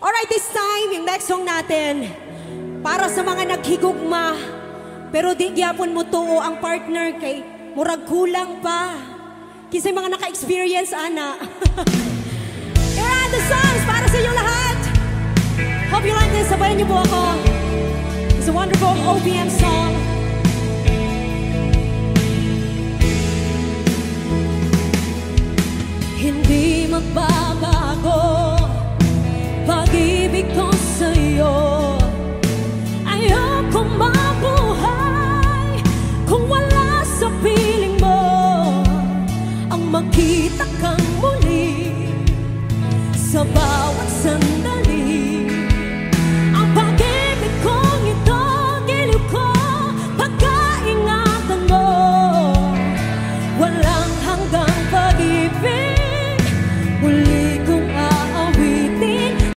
Alright, this time, yung next song natin, para sa mga naghigugma, pero di gyapon mo tuo ang partner kay murag kulang pa. Kisay mga naka-experience, ana. Here are the songs para sa inyo lahat. Hope you like this. Sabayan niyo po ako. It's a wonderful OPM song. Hindi magbabago pag-ibig ko sa'yo. Ayoko mabuhay kung wala sa piling mo. Ang makita kang muli sa bawat sandali.